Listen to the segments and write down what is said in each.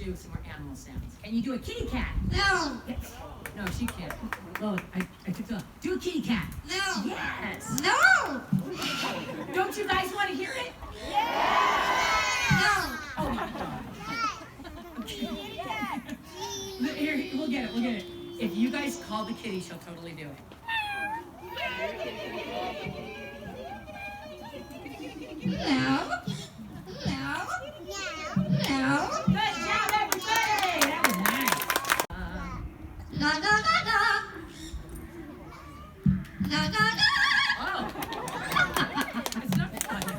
do some more animal sounds. Can you do a kitty cat? No. Yes. No, she can't. Oh, I took the... Do a kitty cat. No. Yes. No. Don't you guys want to hear it? No. Oh, my God. Here, we'll get it. If you guys call the kitty, she'll totally do it. No. No. No. Good job, everybody! That was nice. La la la la. La la la. Oh. It's not funny.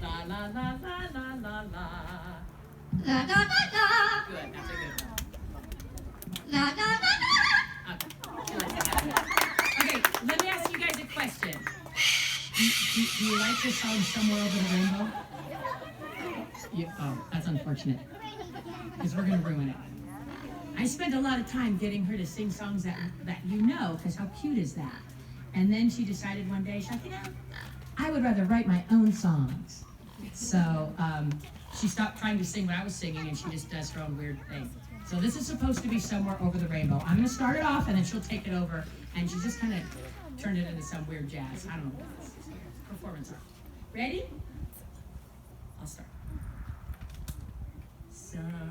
La la la la la la la. La la la la. Good, that's a good one. La la la la. Okay, she likes that. Okay, let me ask you guys a question. Do you like the song Somewhere Over the Rainbow? Oh, that's unfortunate. Because we're going to ruin it. I spent a lot of time getting her to sing songs that you know, because how cute is that? And then she decided one day, she's like, I would rather write my own songs. So she stopped trying to sing what I was singing, and she just does her own weird thing. So this is supposed to be Somewhere Over the Rainbow. I'm going to start it off, and then she'll take it over, and she just kind of turned it into some weird jazz. I don't know what this is. Performance art. Ready? I'll start. Somewhere